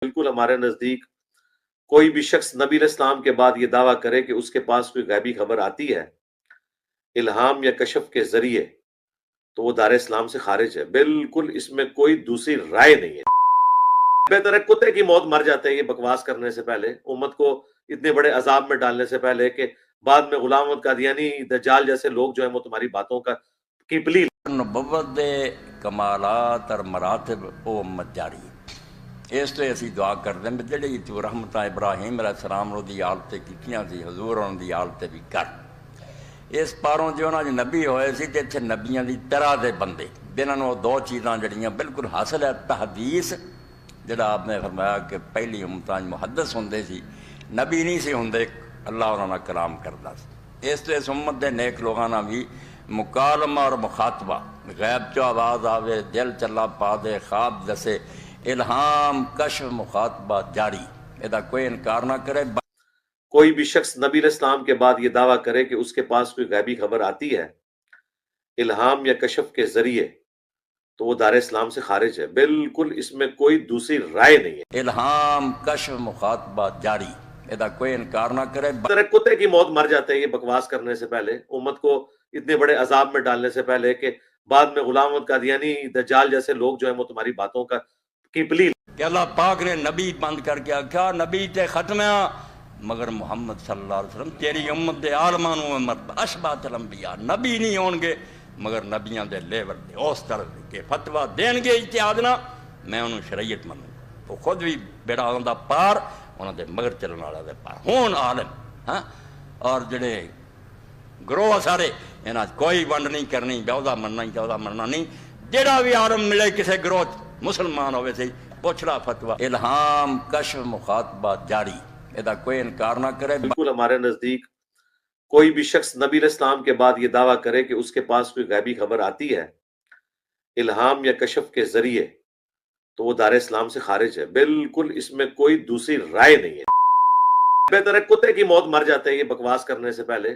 بالکل ہمارے نزدیک کوئی بھی شخص نبی علیہ السلام کے بعد یہ دعویٰ کرے کہ اس کے پاس کوئی غیبی خبر آتی ہے الہام یا کشف کے ذریعے، تو وہ دار اسلام سے خارج ہے۔ بالکل اس میں کوئی دوسری رائے نہیں ہے۔ بہتر ہے کتے کی موت مر جاتے ہیں یہ بکواس کرنے سے پہلے، امت کو اتنے بڑے عذاب میں ڈالنے سے پہلے کہ بعد میں غلام احمد قادیانی، دجال جیسے لوگ جو ہیں وہ تمہاری باتوں کا کی پلیز نبوت دے کمالات اور مراتب او امت جاری اس تو اسی دعا کرتے ہیں جہی تو رحمت ابراہیم علیہ السلام دی آلتے کیتیاں سی حضور انہوں دی آلتے بھی کر اس پاروں جو انہوں نے نبی ہوئے سی تے اتنے نبیاں دی طرح دے بندے جنہوں دو چیزاں جڑیاں بالکل حاصل ہے، تحدیث جڑا آپ نے فرمایا کہ پہلی امتاں محدث ہوندے سی، نبی نہیں سی ہوندے، اللہ انہوں نے کلام کردا سی۔ اس تو اس امت دے نیک لوگاں نال بھی مکالمہ اور مخاطبہ، غیب چو آواز آوے، دل چلا پا دے، خواب دسے، الہام کشف مخاطبہ جاری، ادا کوئی انکار نہ کرے۔ کوئی بھی شخص نبی علیہ السلام کے بعد یہ دعویٰ کرے کہ اس کے پاس کوئی غیبی خبر آتی ہے الہام یا کشف کے ذریعے، تو وہ دار اسلام سے خارج ہے۔ بالکل اس میں کوئی دوسری رائے نہیں ہے۔ الہام کشف مخاطبہ جاری، ادا کوئی انکار نہ کرے۔ کتے کی موت مر جاتے ہیں یہ بکواس کرنے سے پہلے، امت کو اتنے بڑے عذاب میں ڈالنے سے پہلے کہ بعد میں غلام احمد قادیانی، دجال جیسے لوگ جو ہیں وہ تمہاری باتوں کا کی پلیز کہ اللہ پاک نے نبی بند کر کے آکھا نبی تے ختم ہے مگر محمد صلی اللہ علیہ وسلم تیری امت دے عالمانوں میں مرد اشبات الانبیاء، نبی نہیں ہون گے مگر نبیاں دے لیور دے اس طرح کے فتوہ دین گے اجتہاد نہ میں انہوں شریعت منوں، وہ خود بھی بیڑا آندا پار انہوں دے مگر چلن والا دے پار ہون عالم ہاں، اور جڑے گروہ سارے انہاں کوئی ونڈ نہیں کرنی، بیودا مننا ہی چودہ مننا نہیں، جڑا بھی عالم ملے کسے گروہ مسلمان ہوئے سے پوچھڑا فتوہ الہام کشف مخاطبہ جاری، ادا کوئی انکار نہ کرے۔ بالکل ہمارے نزدیک کوئی بھی شخص نبی علیہ السلام کے بعد یہ دعویٰ کرے کہ اس کے پاس کوئی غیبی خبر آتی ہے الہام یا کشف کے ذریعے، تو وہ دار اسلام سے خارج ہے۔ بالکل اس میں کوئی دوسری رائے نہیں ہے۔ بہتر ہے کتے کی موت مر جاتے ہیں یہ بکواس کرنے سے پہلے۔